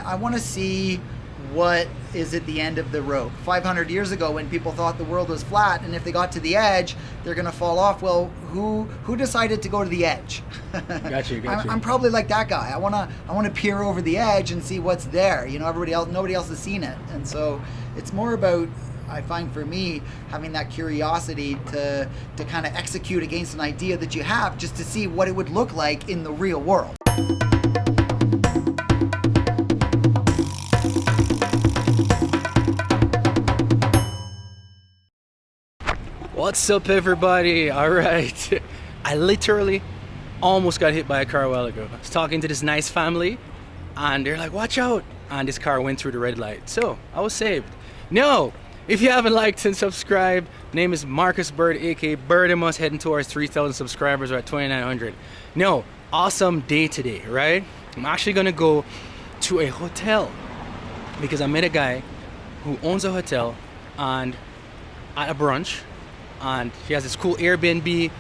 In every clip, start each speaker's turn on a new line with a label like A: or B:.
A: I want to see what is at the end of the road. 500 years ago, when people thought the world was flat, and if they got to the edge, they're going to fall off. Well, who decided to go to the edge?
B: Got you.
A: I'm probably like that guy. I want to peer over the edge and see what's there. You know, nobody else has seen it, and so it's more about, I find for me, having that curiosity to kind of execute against an idea that you have, just to see what it would look like in the real world.
B: What's up, everybody? All right. I literally almost got hit by a car a while ago. I was talking to this nice family, and they're like, watch out. And this car went through the red light. So I was saved. No, if you haven't liked and subscribed, name is Marcus Bird, aka Birdimus, heading towards 3,000 subscribers. We're at 2,900. No, awesome day today, right? I'm actually gonna go to a hotel because I met a guy who owns a hotel and at a brunch, and he has this cool Airbnb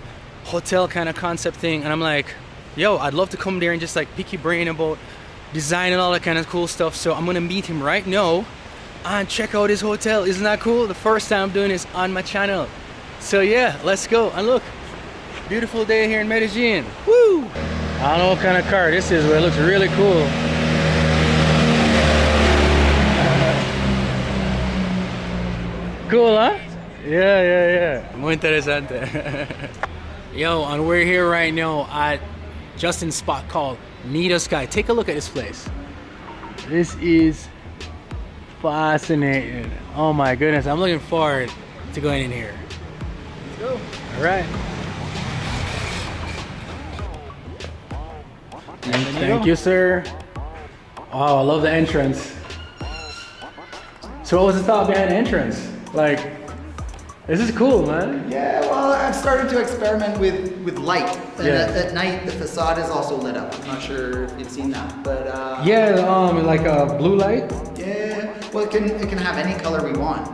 B: hotel kind of concept thing, and I'm like, yo, I'd love to come there and just like pick your brain about design and all that kind of cool stuff. So I'm gonna meet him right now and check out his hotel. Isn't that cool? The first time I'm doing this on my channel. So yeah, let's go. And look, beautiful day here in Medellin. Woo! I don't know what kind of car this is, but it looks really cool. Cool, huh? Yeah. Muy interesante. Yo, and we're here right now at Justin's spot called NIDO Sky. Take a look at this place. This is fascinating. Oh my goodness, I'm looking forward to going in here.
A: Let's go.
B: All right. Thank you, sir. Oh, I love the entrance. So what was the thought behind the entrance? Like, this is cool, man.
A: Yeah, well, I've started to experiment with light. And at night, the facade is also lit up. I'm not sure if you've seen that, but
B: like a blue light.
A: Yeah, well, it can have any color we want.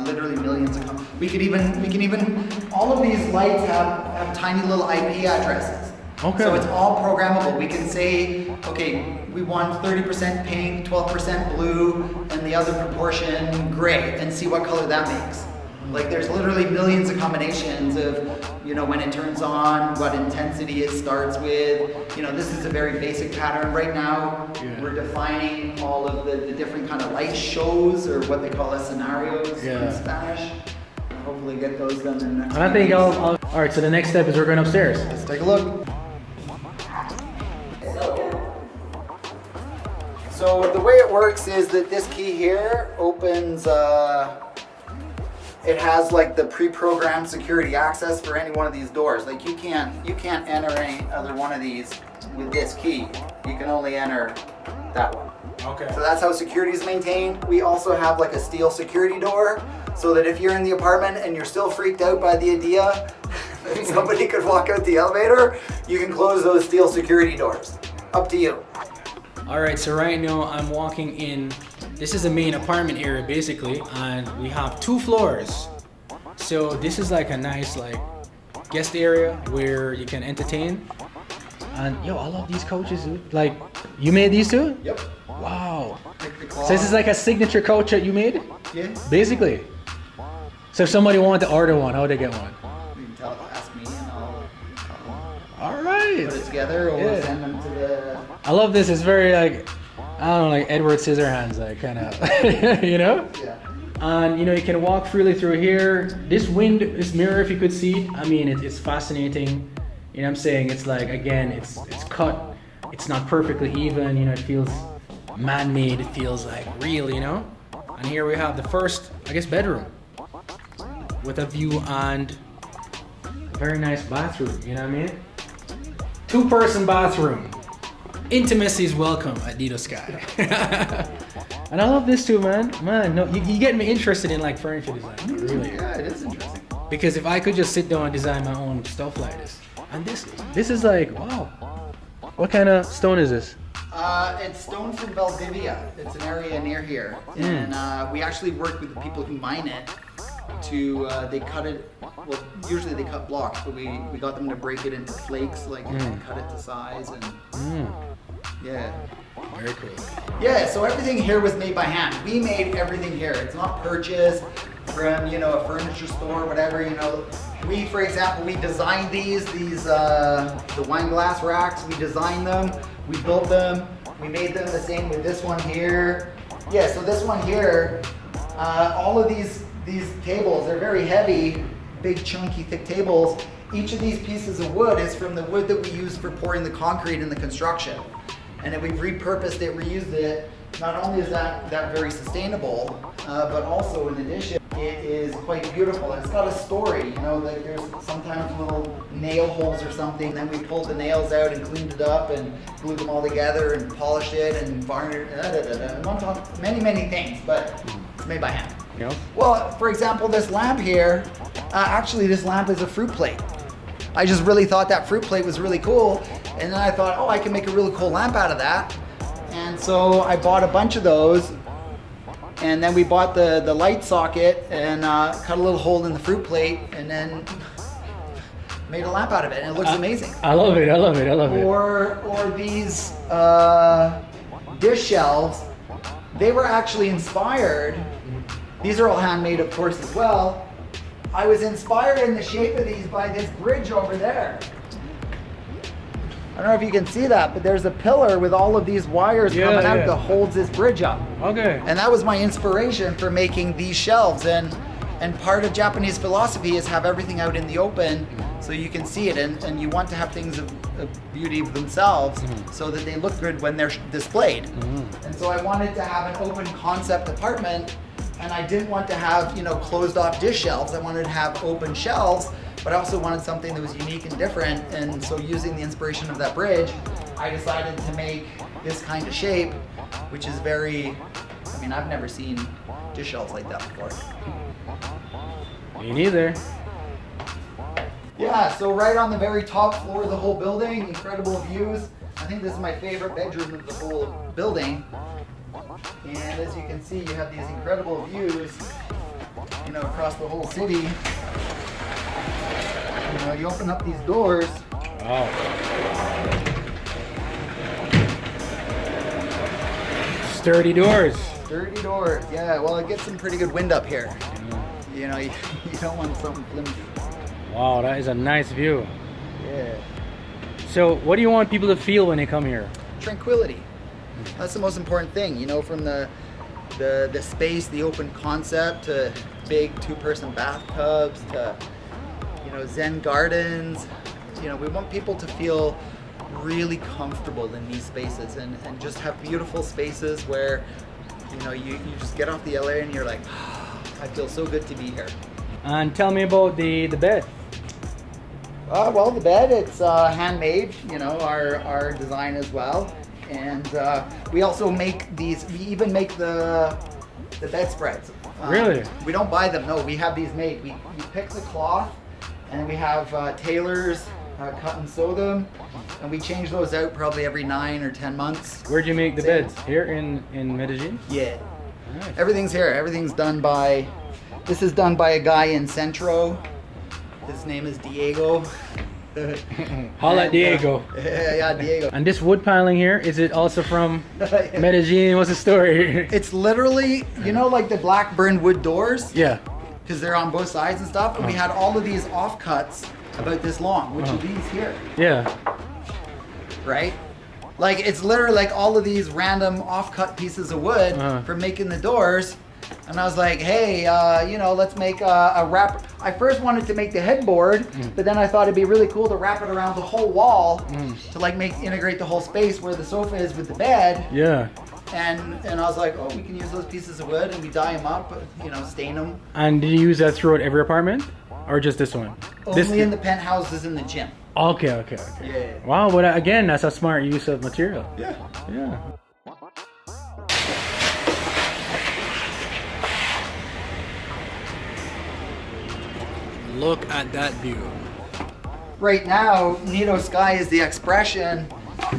A: Literally millions of colors. We can even. All of these lights have tiny little IP addresses.
B: Okay.
A: So it's all programmable. We can say, okay, we want 30% pink, 12% blue, and the other proportion gray, and see what color that makes. Like, there's literally millions of combinations of, you know, when it turns on, what intensity it starts with. You know, this is a very basic pattern. Right now, we're defining all of the different kind of light shows, or what they call scenarios in Spanish. I'll hopefully get those done in the next
B: I think all right, so the next step is we're going upstairs.
A: Let's take a look. So the way it works is that this key here opens, it has like the pre-programmed security access for any one of these doors. Like you can't enter any other one of these with this key. You can only enter that one.
B: Okay.
A: So that's how security is maintained. We also have like a steel security door, so that if you're in the apartment and you're still freaked out by the idea that somebody could walk out the elevator, you can close those steel security doors. Up to you.
B: All right, so right now I'm walking in. This is the main apartment area basically, and we have 2 floors. So this is like a nice like guest area where you can entertain. And yo, I love these couches, dude. Like, you made these too?
A: Yep.
B: Wow. So this is like a signature couch that you made?
A: Yeah.
B: Basically. So if somebody wanted to order one, how would they get one?
A: You can ask me and I'll
B: All right.
A: put it together, or we'll send them to the...
B: I love this. It's very like, I don't know, like Edward Scissorhands, like kind of, you know?
A: Yeah.
B: And you know, you can walk freely through here. This mirror, if you could see, I mean, it's fascinating. You know what I'm saying? It's like, again, it's cut. It's not perfectly even, you know, it feels man-made. It feels like real, you know? And here we have the first, I guess, bedroom with a view and a very nice bathroom, you know what I mean? 2-person bathroom. Intimacy is welcome at NIDO Sky. And I love this too, man. Man, no, you get me interested in like furniture design, really.
A: Yeah, it is interesting.
B: Because if I could just sit down and design my own stuff like this, and this is like, wow. What kind of stone is this?
A: It's stone from Valdivia. It's an area near here, and we actually work with the people who mine it. They cut it. Well, usually they cut blocks, but we got them to break it into flakes, like and cut it to size, and yeah.
B: Very cool.
A: Yeah, so everything here was made by hand. We made everything here. It's not purchased from, you know, a furniture store or whatever, you know. We, for example, we designed these the wine glass racks. We designed them, we built them, we made them the same with this one here. Yeah, so this one here, all of these tables, they're very heavy, big chunky thick tables. Each of these pieces of wood is from the wood that we use for pouring the concrete in the construction. And then we've repurposed it, reused it. Not only is that very sustainable, but also in addition, it is quite beautiful. And it's got a story, you know, like there's sometimes little nail holes or something. Then we pulled the nails out and cleaned it up and glued them all together and polished it and varnished, and on top, many things, but it's made by hand.
B: Yeah.
A: Well, for example, this lamp here, actually this lamp is a fruit plate. I just really thought that fruit plate was really cool. And then I thought, oh, I can make a really cool lamp out of that. And so I bought a bunch of those. And then we bought the light socket and cut a little hole in the fruit plate and then made a lamp out of it. And it looks amazing.
B: I love it, I love it, I love it.
A: Or these dish shelves, they were actually inspired. These are all handmade, of course, as well. I was inspired in the shape of these by this bridge over there. I don't know if you can see that, but there's a pillar with all of these wires coming out that holds this bridge up.
B: Okay.
A: And that was my inspiration for making these shelves. And part of Japanese philosophy is have everything out in the open so you can see it. And you want to have things of beauty of themselves so that they look good when they're displayed. And so I wanted to have an open concept apartment. And I didn't want to have, you know, closed off dish shelves. I wanted to have open shelves, but I also wanted something that was unique and different. And so using the inspiration of that bridge, I decided to make this kind of shape, which is very, I mean, I've never seen dish shelves like that before.
B: Me neither.
A: Yeah, so right on the very top floor of the whole building, incredible views. I think this is my favorite bedroom of the whole building. And as you can see, you have these incredible views, you know, across the whole city. You know, you open up these doors.
B: Wow. Sturdy doors.
A: Sturdy doors, yeah. Well, it gets some pretty good wind up here. You know, you don't want something flimsy.
B: Wow, that is a nice view.
A: Yeah.
B: So, what do you want people to feel when they come here?
A: Tranquility. That's the most important thing, you know, from the space, the open concept, to big two-person bathtubs, to, you know, Zen gardens. You know, we want people to feel really comfortable in these spaces and just have beautiful spaces where, you know, you just get off the elevator and you're like, oh, I feel so good to be here.
B: And tell me about the bed.
A: Well, the bed, it's handmade, you know, our design as well. And we also make these, we even make the bedspreads.
B: Really?
A: We don't buy them, no, we have these made. We pick the cloth and we have tailors cut and sew them. And we change those out probably every 9 or 10 months.
B: Where'd you make the beds? Here in Medellin?
A: Yeah.
B: Nice.
A: Everything's here. Everything's done by, this is done by a guy in Centro. His name is Diego.
B: Holla at Diego.
A: Yeah, Diego.
B: And this wood piling here, is it also from Medellin? What's the story?
A: It's literally, you know, like the black burned wood doors?
B: Yeah.
A: Because they're on both sides and stuff. And we had all of these offcuts about this long, which are these here.
B: Yeah.
A: Right? Like, it's literally like all of these random offcut pieces of wood for making the doors. And I was like, hey, you know, let's make a wrap. I first wanted to make the headboard, but then I thought it'd be really cool to wrap it around the whole wall to like integrate the whole space where the sofa is with the bed.
B: Yeah.
A: And I was like, oh, we can use those pieces of wood and we dye them up, you know, stain them.
B: And did you use that throughout every apartment? Or just this one?
A: Only in the penthouses in the gym.
B: Okay.
A: Yeah.
B: Wow, but again, that's a smart use of material.
A: Yeah.
B: Yeah. Look at that view.
A: Right now, NIDO Sky is the expression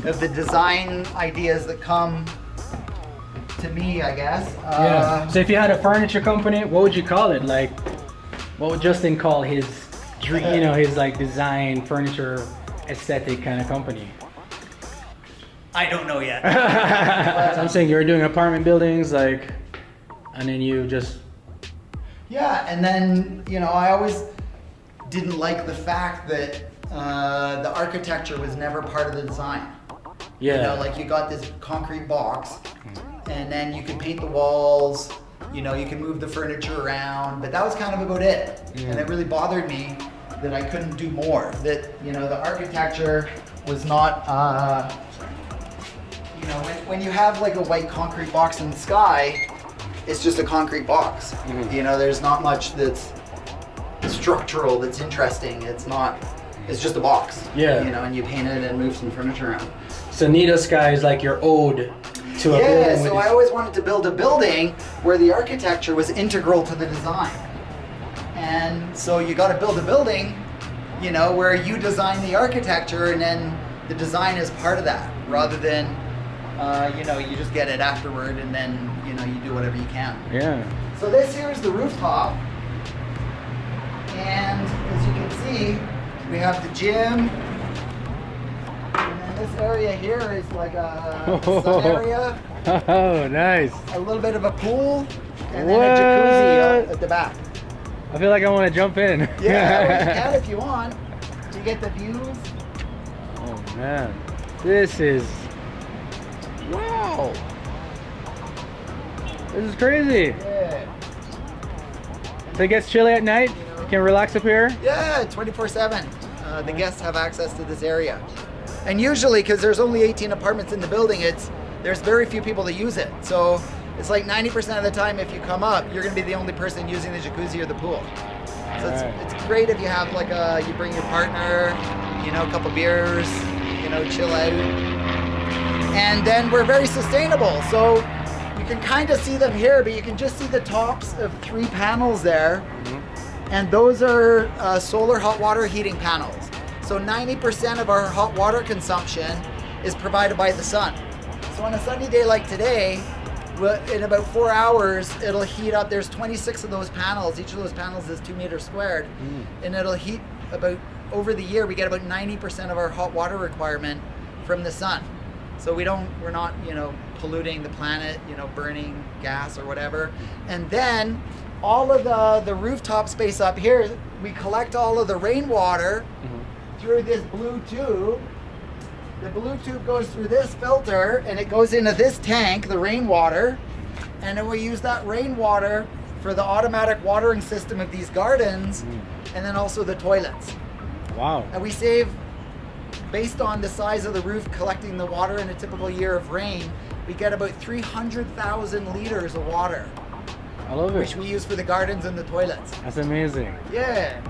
A: of the design ideas that come to me, I guess.
B: Yeah. So if you had a furniture company, what would you call it? Like, what would Justin call his, you know, his like design, furniture, aesthetic kind of company?
A: I don't know yet.
B: So I'm saying you're doing apartment buildings, like, and then you just.
A: Yeah, and then, you know, I always didn't like the fact that the architecture was never part of the design.
B: Yeah.
A: You know, like you got this concrete box, and then you can paint the walls, you know, you can move the furniture around, but that was kind of about it. And it really bothered me that I couldn't do more, that, you know, the architecture was not, you know, when you have like a white concrete box in the sky, it's just a concrete box. You know, there's not much that's structural, that's interesting. It's just a box.
B: Yeah.
A: You know, and you paint it and move some furniture around.
B: So NIDO Sky is like your ode to a building.
A: Yeah,
B: with
A: so I always wanted to build a building where the architecture was integral to the design. And so you got to build a building, you know, where you design the architecture and then the design is part of that, rather than, you know, you just get it afterward and then, you know, you do whatever you can.
B: Yeah.
A: So this here is the rooftop. And as you can see, we have the gym. And then this area here is like a sun area.
B: Oh, nice.
A: A little bit of a pool, and then a jacuzzi at the back.
B: I feel like I want to jump in.
A: Yeah, well, you can if you want. You get the views.
B: Oh man, this is wow. This is crazy.
A: Yeah.
B: So it gets chilly at night. You can relax up here.
A: Yeah, 24/7. The guests have access to this area, and usually, because there's only 18 apartments in the building, there's very few people that use it. So it's like 90% of the time, if you come up, you're going to be the only person using the jacuzzi or the pool. So it's great if you have like you bring your partner, you know, a couple beers, you know, chill out. And then we're very sustainable. So you can kind of see them here, but you can just see the tops of 3 panels there. And those are solar hot water heating panels. So 90% of our hot water consumption is provided by the sun. So on a sunny day like today, in about 4 hours, it'll heat up. There's 26 of those panels. Each of those panels is 2 meters squared. And it'll heat about, over the year, we get about 90% of our hot water requirement from the sun. So we're not, you know, polluting the planet, you know, burning gas or whatever. And then all of the rooftop space up here, we collect all of the rainwater through this blue tube. The blue tube goes through this filter and it goes into this tank, the rainwater, and then we use that rainwater for the automatic watering system of these gardens and then also the toilets.
B: Wow.
A: And we save, based on the size of the roof collecting the water in a typical year of rain, we get about 300,000 liters of water.
B: I love it.
A: Which we use for the gardens and the toilets.
B: That's amazing.
A: Yeah.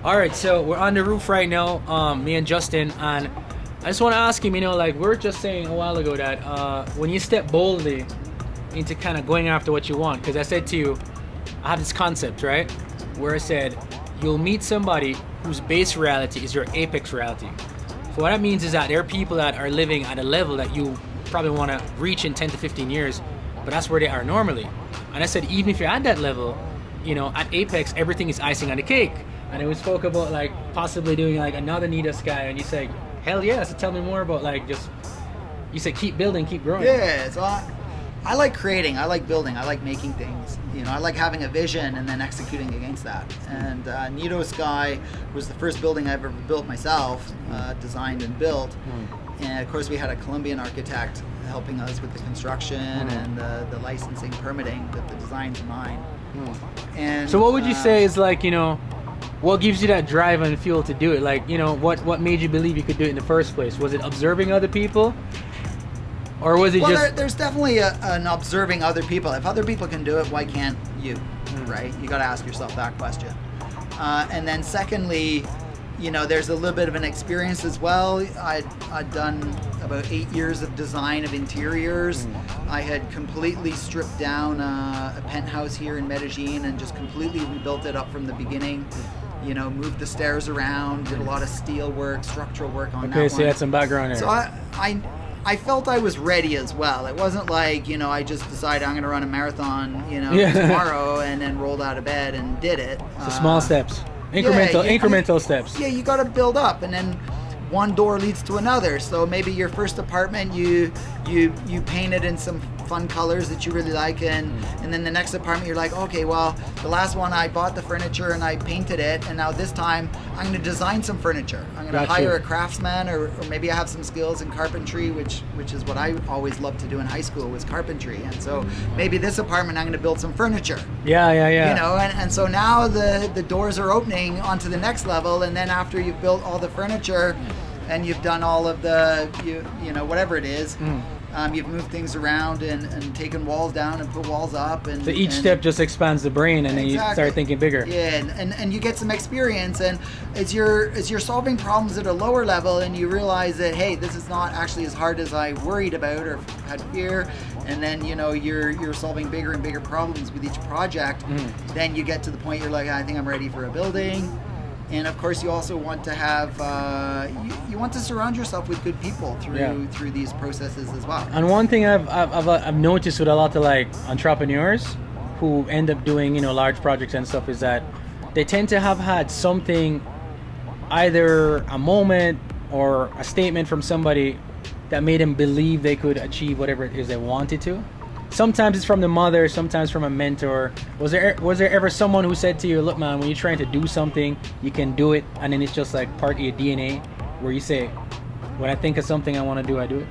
B: All right, so we're on the roof right now, me and Justin, and I just want to ask him, you know, like we were just saying a while ago that when you step boldly into kind of going after what you want, because I said to you, I have this concept, right, where I said you'll meet somebody whose base reality is your apex reality. So what that means is that there are people that are living at a level that you probably want to reach in 10 to 15 years, but that's where they are normally. And I said, even if you're at that level, you know, at apex, everything is icing on the cake. And then we spoke about like possibly doing like another NIDO Sky, and you said, hell yeah, so tell me more about like just, you said keep building, keep growing.
A: Yeah, so I like creating, I like building, I like making things. You know, I like having a vision and then executing against that. And NIDO Sky was the first building I've ever built myself, designed and built. And of course we had a Colombian architect helping us with the construction and the licensing, permitting, but the design's mine. And
B: so what would you say is like, you know, what gives you that drive and fuel to do it? Like, you know, what made you believe you could do it in the first place? Was it observing other people? Or was it
A: there's definitely an observing other people. If other people can do it, why can't you? Right? You got to ask yourself that question. And then secondly, you know, there's a little bit of an experience as well. I'd done about 8 years of design of interiors. I had completely stripped down a penthouse here in Medellin and just completely rebuilt it up from the beginning. You know, moved the stairs around, did a lot of steel work, structural work on that one.
B: Okay, so you had some background there.
A: So I felt I was ready as well. It wasn't like, you know, I just decided I'm going to run a marathon, you know, tomorrow and then rolled out of bed and did it.
B: So small steps. Incremental steps.
A: Yeah, you got to build up. And then one door leads to another. So maybe your first apartment, you paint it in some fun colors that you really like, and then the next apartment you're like, okay, well, the last one I bought the furniture and I painted it, and now this time I'm going to design some furniture. I'm going to hire a craftsman, or maybe I have some skills in carpentry, which is what I always loved to do in high school, was carpentry. And so maybe this apartment I'm going to build some furniture.
B: Yeah.
A: You know, and so now the doors are opening onto the next level, and then after you've built all the furniture and you've done all of the you know, whatever it is, you've moved things around and taken walls down and put walls up, and
B: so each step just expands the brain, and then you start thinking bigger.
A: Yeah, and you get some experience, and as you're solving problems at a lower level, and you realize that, hey, this is not actually as hard as I worried about or had fear, and then, you know, you're solving bigger and bigger problems with each project. Then you get to the point you're like, I think I'm ready for a building. And of course, you also want to have you want to surround yourself with good people through these processes as well.
B: And one thing I've noticed with a lot of like entrepreneurs who end up doing, you know, large projects and stuff, is that they tend to have had something, either a moment or a statement from somebody that made them believe they could achieve whatever it is they wanted to. Sometimes it's from the mother, sometimes from a mentor. Was there ever someone who said to you, look man, when you're trying to do something, you can do it, and then it's just like part of your DNA, where you say, when I think of something I want to do, I do it?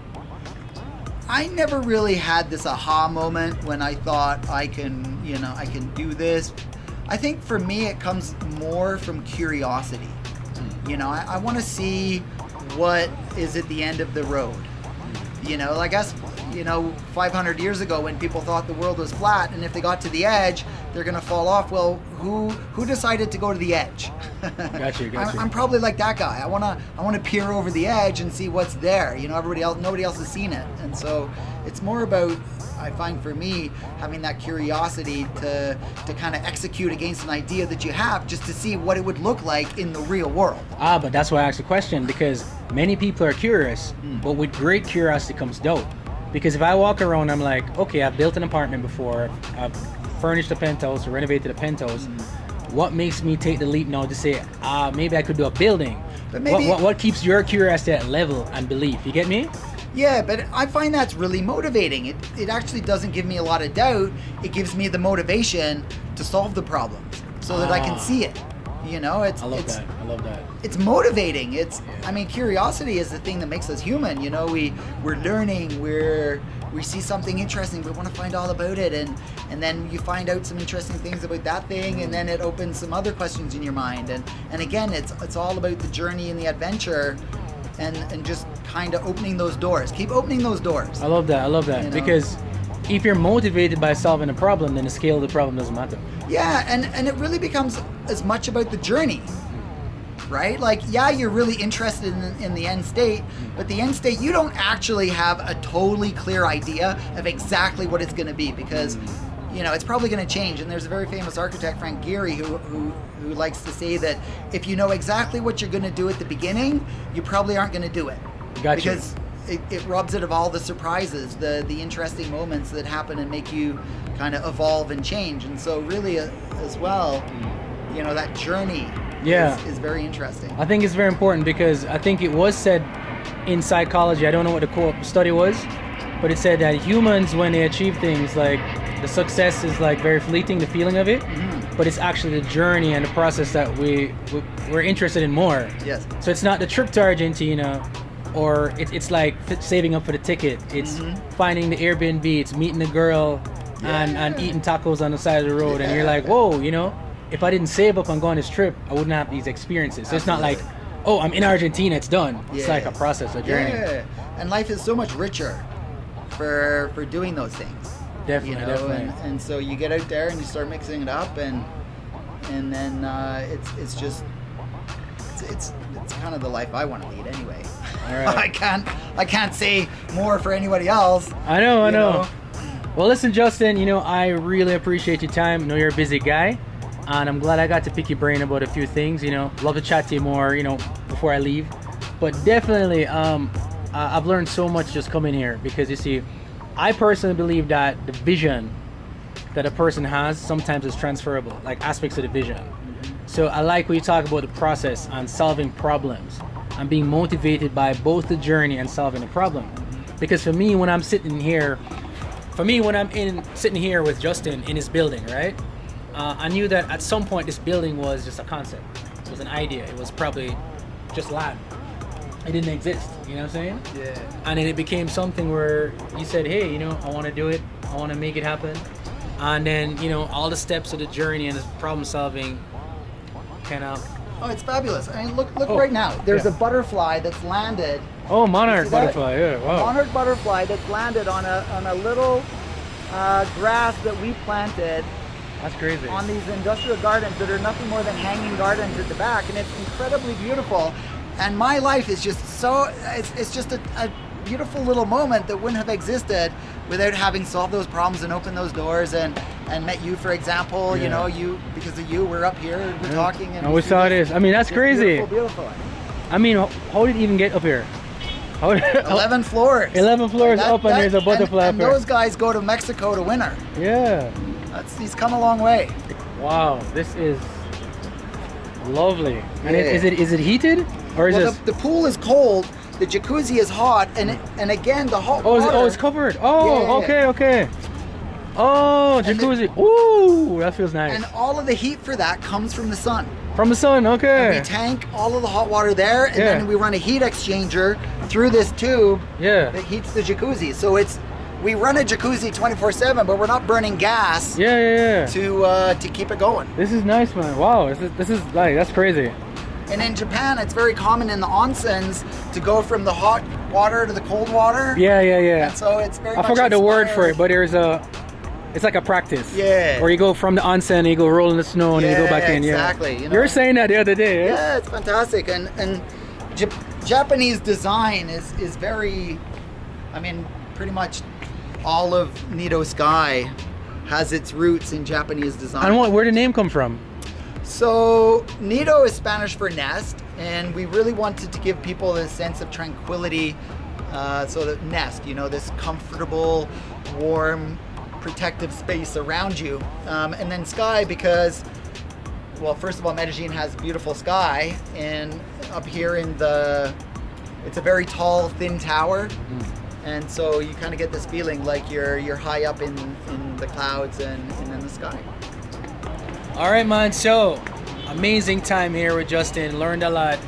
A: I never really had this aha moment when I thought I can do this. I think for me it comes more from curiosity. You know, I want to see what is at the end of the road. You know, I guess, you know, 500 years ago when people thought the world was flat, and if they got to the edge, they're going to fall off. Well, who decided to go to the edge?
B: Got you.
A: I'm probably like that guy. I want to peer over the edge and see what's there. You know, nobody else has seen it. And so it's more about, I find for me, having that curiosity to kind of execute against an idea that you have, just to see what it would look like in the real world.
B: But that's why I asked the question, because many people are curious, but with great curiosity comes doubt. Because if I walk around, I'm like, okay, I've built an apartment before, I've furnished a penthouse or renovated a penthouse. What makes me take the leap now to say, maybe I could do a building?
A: But maybe
B: what keeps your curiosity at level and belief? You get me?
A: Yeah, but I find that's really motivating. It actually doesn't give me a lot of doubt. It gives me the motivation to solve the problems so that I can see it. You know, I love that. It's motivating. I mean, curiosity is the thing that makes us human. You know, we're learning, we see something interesting, we want to find all about it, and then you find out some interesting things about that thing, and then it opens some other questions in your mind. And again, it's all about the journey and the adventure, and just kind of opening those doors. Keep opening those doors.
B: I love that. You know? Because if you're motivated by solving a problem, then the scale of the problem doesn't matter.
A: Yeah, and it really becomes as much about the journey, right? Like, yeah, you're really interested in the end state, but the end state, you don't actually have a totally clear idea of exactly what it's going to be, because, you know, it's probably going to change. And there's a very famous architect, Frank Gehry, who likes to say that if you know exactly what you're going to do at the beginning, you probably aren't going to do it.
B: Gotcha.
A: Because it robs it of all the surprises, the interesting moments that happen and make you kind of evolve and change. And so really as well, you know, that journey is very interesting.
B: I think it's very important, because I think it was said in psychology, I don't know what the quote study was, but it said that humans, when they achieve things, like the success is like very fleeting, the feeling of it, but it's actually the journey and the process that we're interested in more.
A: Yes.
B: So it's not the trip to Argentina, or it's like saving up for the ticket. It's finding the Airbnb, it's meeting the girl and eating tacos on the side of the road, and you're like, whoa, you know, if I didn't save up on going this trip, I wouldn't have these experiences. So it's not like, oh, I'm in Argentina, it's done. It's like a process, a journey.
A: Yeah, and life is so much richer for doing those things.
B: Definitely,
A: you know?
B: definitely.
A: And so you get out there and you start mixing it up, and then it's just it's kind of the life I want to lead anyway.
B: All right.
A: I can't say more for anybody else.
B: I know. Well, listen, Justin, you know, I really appreciate your time. I know you're a busy guy, and I'm glad I got to pick your brain about a few things. You know, love to chat to you more, you know, before I leave. But definitely, I've learned so much just coming here, because you see, I personally believe that the vision that a person has sometimes is transferable, like aspects of the vision. So I like when you talk about the process and solving problems. I'm being motivated by both the journey and solving the problem. Because for me, when I'm sitting here, sitting here with Justin in his building, right? I knew that at some point this building was just a concept. It was an idea. It was probably just land. It didn't exist. You know what I'm saying?
A: Yeah.
B: And then it became something where you said, hey, you know, I want to do it. I want to make it happen. And then, you know, all the steps of the journey and the problem solving kind of.
A: Oh, it's fabulous. I mean, look right now. There's a butterfly that's landed.
B: Oh, monarch butterfly. Yeah, wow.
A: A monarch butterfly that's landed on a little grass that we planted.
B: That's crazy.
A: On these industrial gardens that are nothing more than hanging gardens at the back, and it's incredibly beautiful. And my life is just so, it's just a beautiful little moment that wouldn't have existed without having solved those problems and opened those doors and met you, for example.
B: Yeah.
A: You know, because of you, we're up here, we're talking.
B: And we saw this. I mean, that's crazy.
A: Beautiful.
B: I mean, how did it even get up here?
A: 11 floors.
B: 11 floors up, and there's a butterfly
A: and
B: up here.
A: those guys go to Mexico to winter.
B: Yeah.
A: He's come a long way.
B: Wow, this is lovely. And is it heated, or is it?
A: The pool is cold. The jacuzzi is hot, and again the hot water.
B: It's covered. Oh,
A: Yeah.
B: okay. Oh, jacuzzi. Ooh, that feels nice.
A: And all of the heat for that comes from the sun.
B: From the sun, okay.
A: We tank all of the hot water there, and then we run a heat exchanger through this tube that heats the jacuzzi. So we run a jacuzzi 24/7, but we're not burning gas.
B: Yeah.
A: To keep it going.
B: This is nice, man. Wow, this is like, that's crazy.
A: And in Japan, it's very common in the onsens to go from the hot water to the cold water.
B: Yeah.
A: And so it's very.
B: I forgot the word for it, but it's like a practice.
A: Yeah.
B: Where you go from the onsen and you go roll in the snow and then you go back in.
A: Exactly.
B: Yeah.
A: You
B: were saying that the other day. Eh?
A: Yeah, it's fantastic. And Japanese design is very, I mean, pretty much all of NIDO Sky has its roots in Japanese design.
B: And where did the name come from?
A: So NIDO is Spanish for nest, and we really wanted to give people this sense of tranquility. So that nest, you know, this comfortable, warm, protective space around you. And then sky because, well, first of all, Medellin has beautiful sky, and up here it's a very tall, thin tower. And so you kind of get this feeling like you're high up in the clouds and in the sky.
B: All right, man. So amazing time here with Justin. Learned a lot.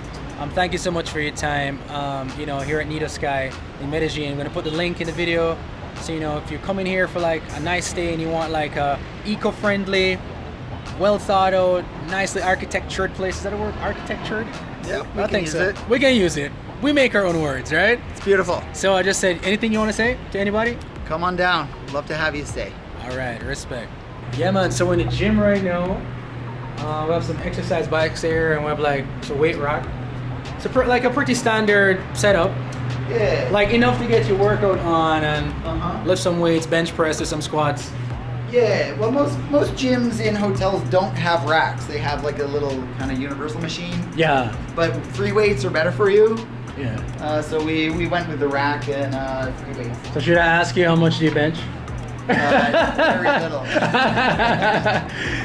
B: Thank you so much for your time. You know, here at NIDO Sky in Medellin. I'm gonna put the link in the video. So you know, if you're coming here for like a nice stay and you want like a eco-friendly, well thought out, nicely architectured place. Is that a word? Architectured?
A: Yeah,
B: I think so. We can use it. We make our own words, right?
A: It's beautiful.
B: So I just said, anything you want to say to anybody?
A: Come on down. Love to have you stay.
B: All right, respect. Yeah, man. So we're in the gym right now. We have some exercise bikes there, and we have like some weight rack. So like a pretty standard setup.
A: Yeah.
B: Like enough to get your workout on and lift some weights, bench press, or some squats.
A: Yeah. Well, most gyms in hotels don't have racks. They have like a little kind of universal machine.
B: Yeah.
A: But free weights are better for you.
B: Yeah.
A: So we went with the rack and free weights.
B: So should I ask you how much do you bench?
A: Very little.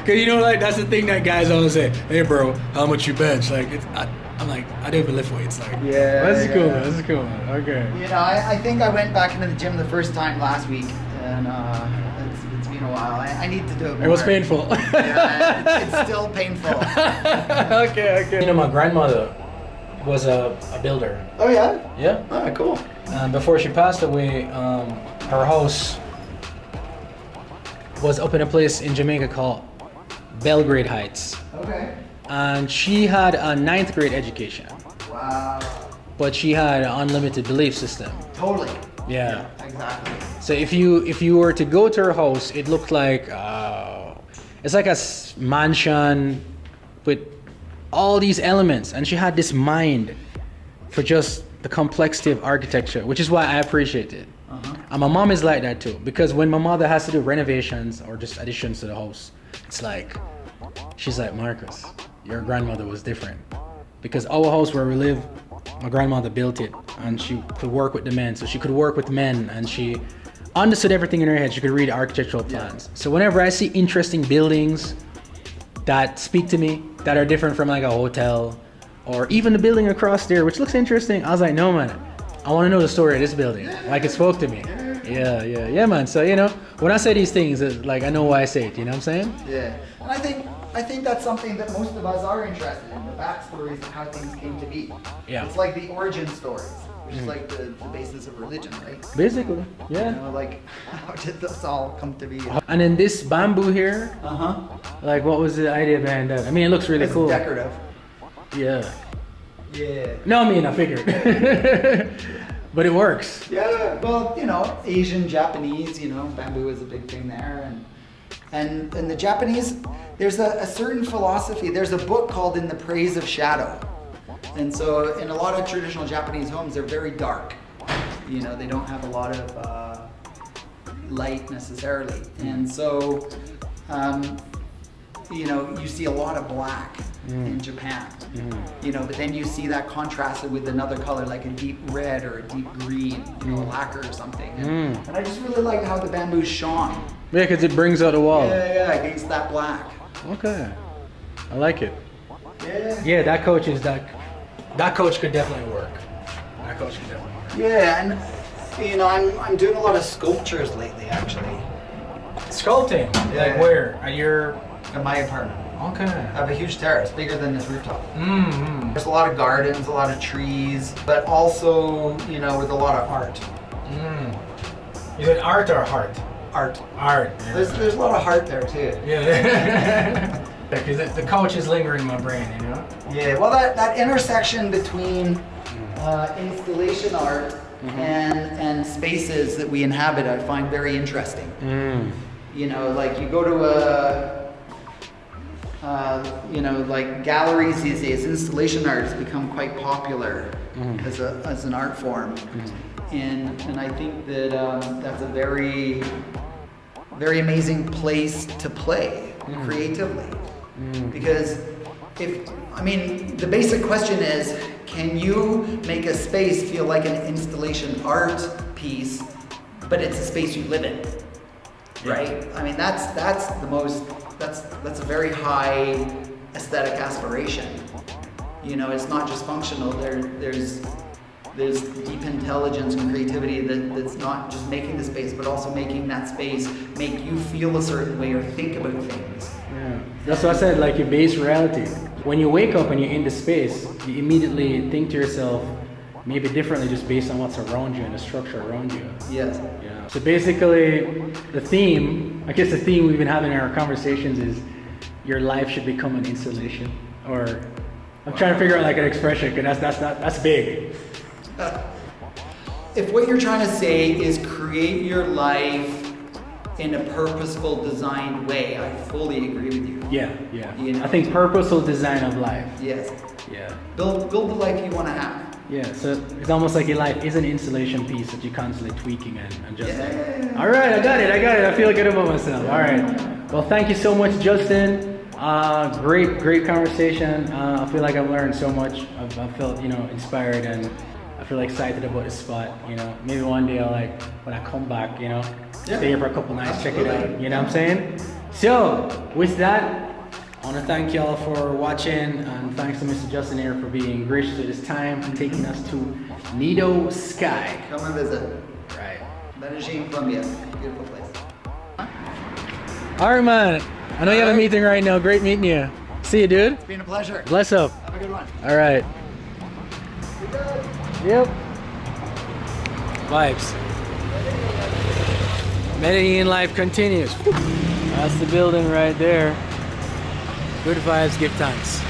B: Cause you know, like that's the thing that guys always say. Hey, bro, how much you bench? Like, I'm like, I don't even lift weights. Like,
A: yeah.
B: This is cool. Man. This is cool. Man. Okay.
A: You know, I think I went back into the gym the first time last week, and it's been a while. I need to do it more.
B: It was painful.
A: Yeah, it's still painful.
B: Okay. You know, my grandmother was a builder.
A: Oh yeah.
B: Yeah.
A: Oh, cool.
B: Before she passed away, her house was up in a place in Jamaica called Belgrade Heights.
A: Okay.
B: And she had a 9th grade education.
A: Wow.
B: But she had an unlimited belief system.
A: Totally.
B: Yeah.
A: Exactly.
B: So if you were to go to her house, it looked like it's like a mansion with all these elements, and she had this mind for just the complexity of architecture, which is why I appreciate it. And my mom is like that too, because when my mother has to do renovations or just additions to the house, it's like, she's like, Marcus, your grandmother was different. Because our house where we live, my grandmother built it, and she could work with the men, so she could work with men, and she understood everything in her head. She could read architectural plans. So whenever I see interesting buildings that speak to me, that are different from like a hotel or even the building across there, which looks interesting. I was like, no man, I want to know the story of this building. Like it spoke to me. Yeah, man. So when I say these things, like I know why I say it. You know what I'm saying?
A: Yeah, and I think that's something that most of us are interested in, the backstories of how things came to be.
B: Yeah.
A: It's like the origin stories, which is like the basis of religion, right?
B: Basically, yeah.
A: Like how did this all come to be?
B: And then this bamboo here, like what was the idea behind that? I mean, it looks really
A: It's
B: cool.
A: decorative.
B: Yeah.
A: Yeah.
B: No, I mean, I figured. But it works.
A: Yeah, well, Asian, Japanese, bamboo is a big thing there, and the Japanese, there's a certain philosophy. There's a book called In the Praise of Shadow, and so in a lot of traditional Japanese homes, they're very dark. They don't have a lot of light necessarily, and so you see a lot of black in Japan. But then you see that contrasted with another color like a deep red or a deep green, a lacquer or something. And I just really like how the bamboo shone.
B: Yeah, because it brings out the wall.
A: Yeah, against that black.
B: Okay, I like it.
A: Yeah.
B: Yeah, that coach could definitely work. That coach could definitely work.
A: Yeah, and I'm doing a lot of sculptures lately, actually.
B: Sculpting?
A: Yeah.
B: Like where? At your...
A: In my apartment.
B: Okay.
A: I have a huge terrace, bigger than this rooftop.
B: Mm-hmm.
A: There's a lot of gardens, a lot of trees, but also, with a lot of art.
B: Is it art or heart?
A: Art.
B: Art. Yeah.
A: There's a lot of heart there too.
B: Yeah. Because the coach is lingering in my brain,
A: Yeah, well that intersection between installation art and spaces that we inhabit, I find very interesting. Like you go to like galleries these days, installation art has become quite popular as an art form, and I think that that's a very, very amazing place to play creatively, because the basic question is, can you make a space feel like an installation art piece, but it's a space you live in, right? That's a very high aesthetic aspiration. It's not just functional. There's deep intelligence and creativity that's not just making the space, but also making that space make you feel a certain way or think about things.
B: Yeah. That's what I said, like your base reality. When you wake up and you're in the space, you immediately think to yourself maybe differently just based on what's around you and the structure around you.
A: Yes.
B: Yeah. So basically, the theme we've been having in our conversations is your life should become an installation. Or I'm trying to figure out like an expression, because that's big.
A: If what you're trying to say is create your life in a purposeful, designed way, I fully agree with you.
B: Yeah. I think purposeful design of life.
A: Yes.
B: Yeah.
A: Build the life you want to have.
B: Yeah, so it's almost like your life is an installation piece that you're constantly tweaking and adjusting.
A: Yeah.
B: All right, I got it. I feel good about myself. All right. Well, thank you so much, Justin. Great conversation. I feel like I've learned so much. I've felt, inspired, and I feel excited about this spot. Maybe one day when I come back, stay here for a couple nights, check it out. You know what I'm saying? So, with that, I want to thank y'all for watching, and thanks to Mr. Justin here for being gracious with his time and taking us to NIDO Sky.
A: Come and visit.
B: Right.
A: Medellin Colombia. Beautiful place.
B: All right, man. I know you have a meeting right now. Great meeting you. See you, dude.
A: It's been a pleasure.
B: Bless up.
A: Have a good one.
B: All right. Yep. Vibes. Medellin life continues. That's the building right there. Good vibes, give thanks.